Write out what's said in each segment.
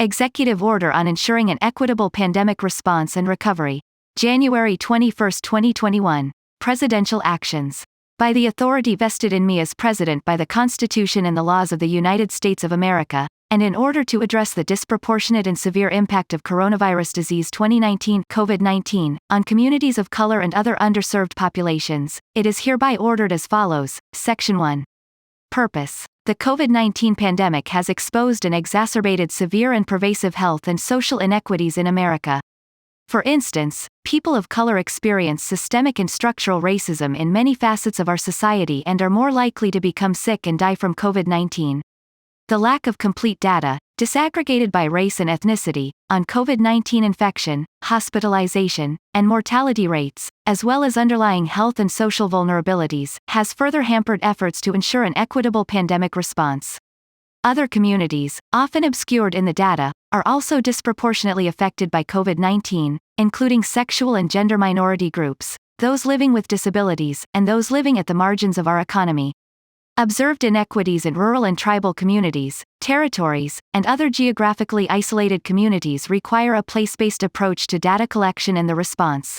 Executive Order on Ensuring an Equitable Pandemic Response and Recovery. January 21, 2021. Presidential Actions. By the authority vested in me as President by the Constitution and the laws of the United States of America, and in order to address the disproportionate and severe impact of coronavirus disease 2019 COVID-19 on communities of color and other underserved populations, it is hereby ordered as follows. Section 1. Purpose. The COVID-19 pandemic has exposed and exacerbated severe and pervasive health and social inequities in America. For instance, people of color experience systemic and structural racism in many facets of our society and are more likely to become sick and die from COVID-19. The lack of complete data, disaggregated by race and ethnicity, on COVID-19 infection, hospitalization, and mortality rates, as well as underlying health and social vulnerabilities, has further hampered efforts to ensure an equitable pandemic response. Other communities, often obscured in the data, are also disproportionately affected by COVID-19, including sexual and gender minority groups, those living with disabilities, and those living at the margins of our economy. Observed inequities in rural and tribal communities, territories, and other geographically isolated communities require a place-based approach to data collection and the response.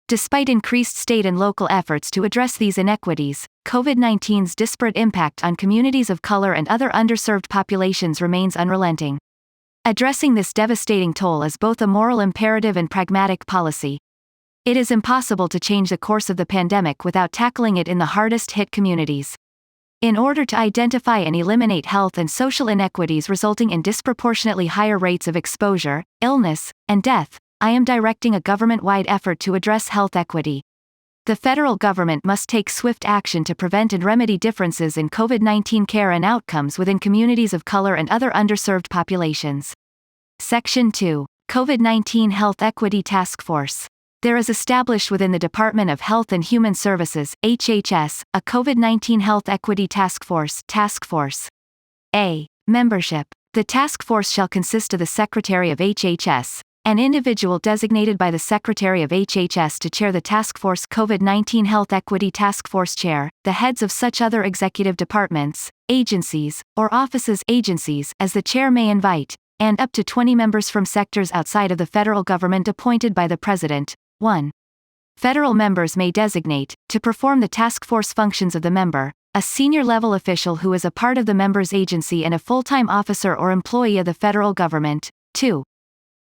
Despite increased state and local efforts to address these inequities, COVID-19's disparate impact on communities of color and other underserved populations remains unrelenting. Addressing this devastating toll is both a moral imperative and pragmatic policy. It is impossible to change the course of the pandemic without tackling it in the hardest-hit communities. In order to identify and eliminate health and social inequities resulting in disproportionately higher rates of exposure, illness, and death, I am directing a government-wide effort to address health equity. The federal government must take swift action to prevent and remedy differences in COVID-19 care and outcomes within communities of color and other underserved populations. Section 2. COVID-19 Health Equity Task Force. There is established within the Department of Health and Human Services, HHS, a COVID-19 Health Equity Task Force, Task Force. A. Membership. The task force shall consist of the Secretary of HHS, an individual designated by the Secretary of HHS to chair the Task Force COVID-19 Health Equity Task Force Chair, the heads of such other executive departments, agencies, or offices agencies as the chair may invite, and up to 20 members from sectors outside of the federal government appointed by the President. 1. Federal members may designate, to perform the task force functions of the member, a senior-level official who is a part of the member's agency and a full-time officer or employee of the federal government. 2.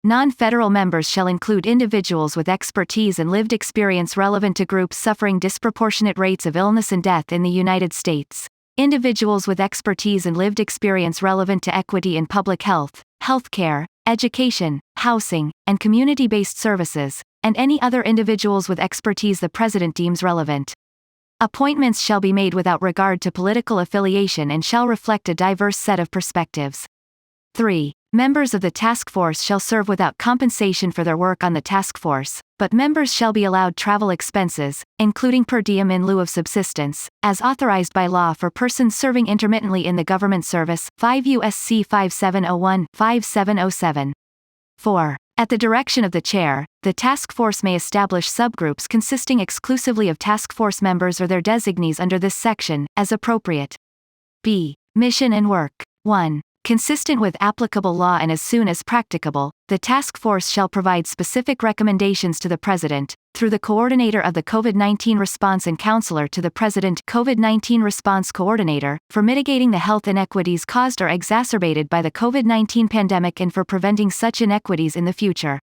Non-federal members shall include individuals with expertise and lived experience relevant to groups suffering disproportionate rates of illness and death in the United States, individuals with expertise and lived experience relevant to equity in public health, healthcare, education, housing, and community-based services, and any other individuals with expertise the President deems relevant. Appointments shall be made without regard to political affiliation and shall reflect a diverse set of perspectives. 3. Members of the task force shall serve without compensation for their work on the task force, but members shall be allowed travel expenses, including per diem in lieu of subsistence, as authorized by law for persons serving intermittently in the government service, 5 U.S.C. 5701-5707. 4. At the direction of the chair, the task force may establish subgroups consisting exclusively of task force members or their designees under this section, as appropriate. B. Mission and work. 1. Consistent with applicable law and as soon as practicable, the task force shall provide specific recommendations to the President, through the coordinator of the COVID-19 response and counselor to the President COVID-19 response coordinator, for mitigating the health inequities caused or exacerbated by the COVID-19 pandemic and for preventing such inequities in the future.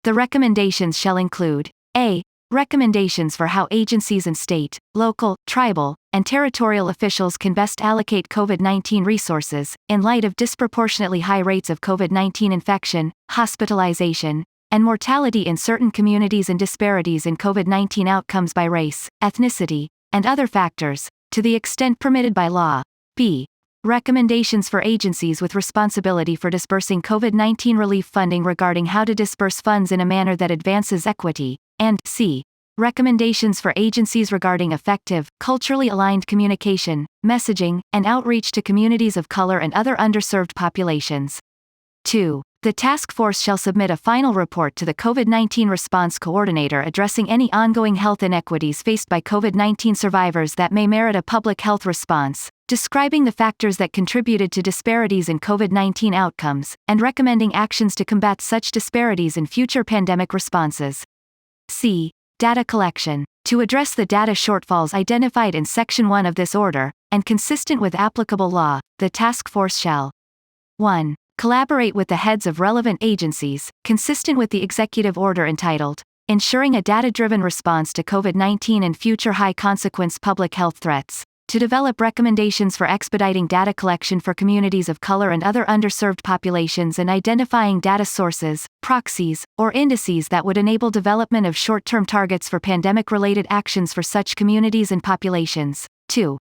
The recommendations shall include: A. Recommendations for how agencies and state, local, tribal, and territorial officials can best allocate COVID-19 resources, in light of disproportionately high rates of COVID-19 infection, hospitalization, and mortality in certain communities and disparities in COVID-19 outcomes by race, ethnicity, and other factors, to the extent permitted by law. B. Recommendations for agencies with responsibility for disbursing COVID-19 relief funding regarding how to disburse funds in a manner that advances equity, and C. Recommendations for agencies regarding effective, culturally aligned communication, messaging, and outreach to communities of color and other underserved populations. 2. The task force shall submit a final report to the COVID-19 response coordinator addressing any ongoing health inequities faced by COVID-19 survivors that may merit a public health response, describing the factors that contributed to disparities in COVID-19 outcomes, and recommending actions to combat such disparities in future pandemic responses. C. Data collection. To address the data shortfalls identified in Section 1 of this order, and consistent with applicable law, the task force shall 1. Collaborate with the heads of relevant agencies, consistent with the executive order entitled, Ensuring a Data-Driven Response to COVID-19 and Future High-Consequence Public Health Threats, to develop recommendations for expediting data collection for communities of color and other underserved populations and identifying data sources, proxies, or indices that would enable development of short-term targets for pandemic-related actions for such communities and populations. 2.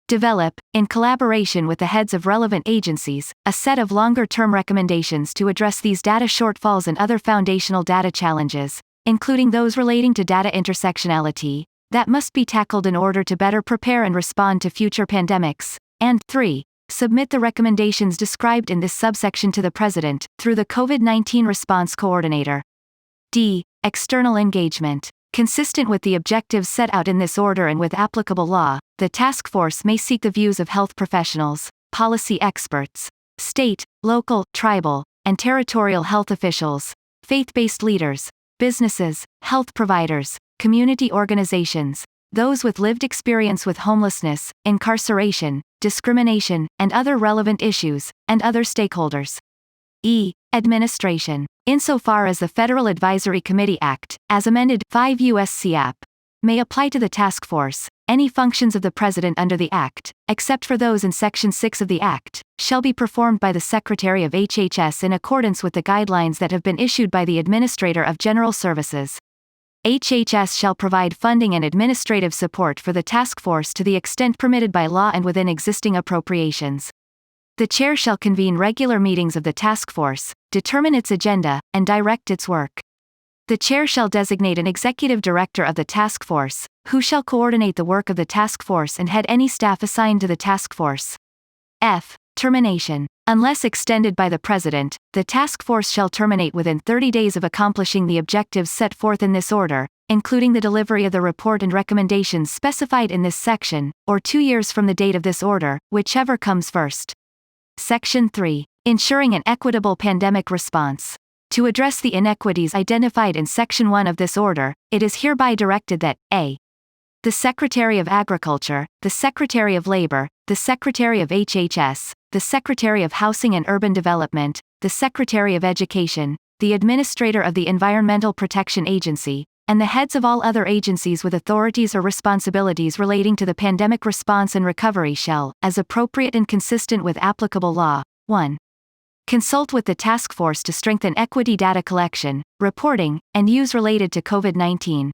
Develop, in collaboration with the heads of relevant agencies, a set of longer-term recommendations to address these data shortfalls and other foundational data challenges, including those relating to data intersectionality, that must be tackled in order to better prepare and respond to future pandemics. And 3. Submit the recommendations described in this subsection to the President, through the COVID-19 Response Coordinator. D. External engagement. Consistent with the objectives set out in this order and with applicable law, the task force may seek the views of health professionals, policy experts, state, local, tribal, and territorial health officials, faith-based leaders, businesses, health providers, community organizations, those with lived experience with homelessness, incarceration, discrimination, and other relevant issues, and other stakeholders. E. Administration. Insofar as the Federal Advisory Committee Act, as amended 5 U.S.C. App, may apply to the task force, any functions of the President under the Act, except for those in Section 6 of the Act, shall be performed by the Secretary of HHS in accordance with the guidelines that have been issued by the Administrator of General Services. HHS shall provide funding and administrative support for the task force to the extent permitted by law and within existing appropriations. The Chair shall convene regular meetings of the task force, determine its agenda, and direct its work. The Chair shall designate an executive director of the task force, who shall coordinate the work of the task force and head any staff assigned to the task force. F. Termination. Unless extended by the President, the task force shall terminate within 30 days of accomplishing the objectives set forth in this order, including the delivery of the report and recommendations specified in this section, or 2 years from the date of this order, whichever comes first. Section 3. Ensuring an equitable pandemic response. To address the inequities identified in Section 1 of this order, it is hereby directed that a. The Secretary of Agriculture, the Secretary of Labor, the Secretary of HHS, the Secretary of Housing and Urban Development, the Secretary of Education, the Administrator of the Environmental Protection Agency, and the heads of all other agencies with authorities or responsibilities relating to the pandemic response and recovery shall, as appropriate and consistent with applicable law, 1. Consult with the task force to strengthen equity data collection, reporting, and use related to COVID-19.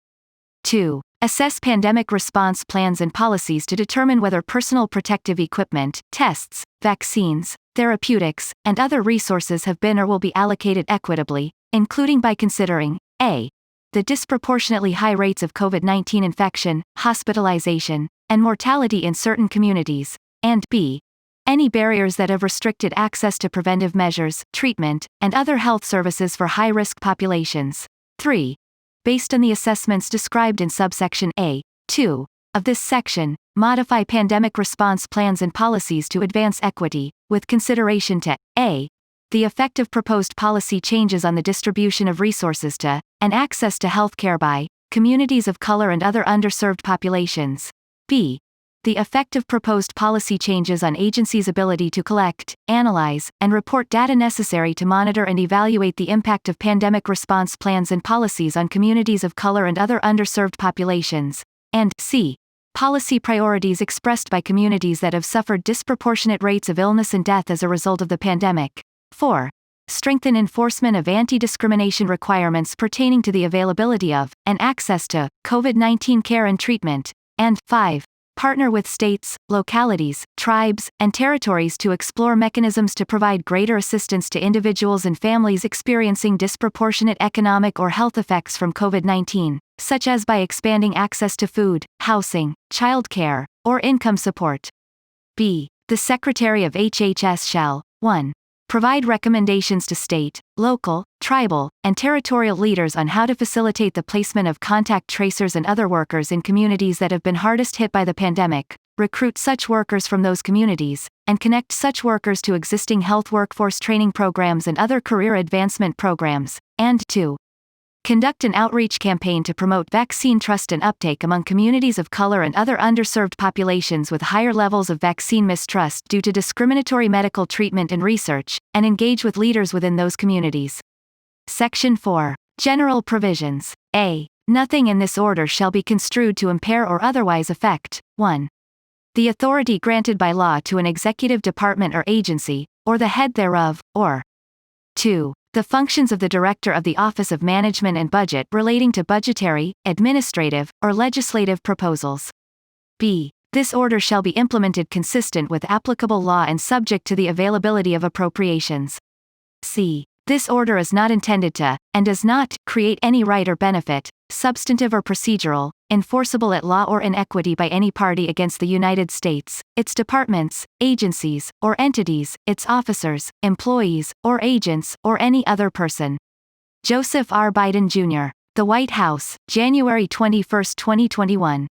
2. Assess pandemic response plans and policies to determine whether personal protective equipment, tests, vaccines, therapeutics, and other resources have been or will be allocated equitably, including by considering a. The disproportionately high rates of COVID-19 infection, hospitalization, and mortality in certain communities, and b. Any barriers that have restricted access to preventive measures, treatment, and other health services for high-risk populations. 3. Based on the assessments described in subsection A, 2, of this section, modify pandemic response plans and policies to advance equity, with consideration to a. The effect of proposed policy changes on the distribution of resources to, and access to healthcare by, communities of color and other underserved populations. b. The effect of proposed policy changes on agencies' ability to collect, analyze, and report data necessary to monitor and evaluate the impact of pandemic response plans and policies on communities of color and other underserved populations. And c. Policy priorities expressed by communities that have suffered disproportionate rates of illness and death as a result of the pandemic. 4. Strengthen enforcement of anti-discrimination requirements pertaining to the availability of, and access to, COVID-19 care and treatment. And 5. Partner with states, localities, tribes, and territories to explore mechanisms to provide greater assistance to individuals and families experiencing disproportionate economic or health effects from COVID-19, such as by expanding access to food, housing, childcare, or income support. b. The Secretary of HHS shall, 1. Provide recommendations to state, local, tribal, and territorial leaders on how to facilitate the placement of contact tracers and other workers in communities that have been hardest hit by the pandemic, recruit such workers from those communities, and connect such workers to existing health workforce training programs and other career advancement programs, and 2. Conduct an outreach campaign to promote vaccine trust and uptake among communities of color and other underserved populations with higher levels of vaccine mistrust due to discriminatory medical treatment and research, and engage with leaders within those communities. Section 4. General Provisions. A. Nothing in this order shall be construed to impair or otherwise affect 1. The authority granted by law to an executive department or agency, or the head thereof, or 2. The functions of the Director of the Office of Management and Budget relating to budgetary, administrative, or legislative proposals. B. This order shall be implemented consistent with applicable law and subject to the availability of appropriations. C. This order is not intended to, and does not, create any right or benefit, substantive or procedural, enforceable at law or in equity by any party against the United States, its departments, agencies, or entities, its officers, employees, or agents, or any other person. Joseph R. Biden, Jr., The White House, January 21, 2021.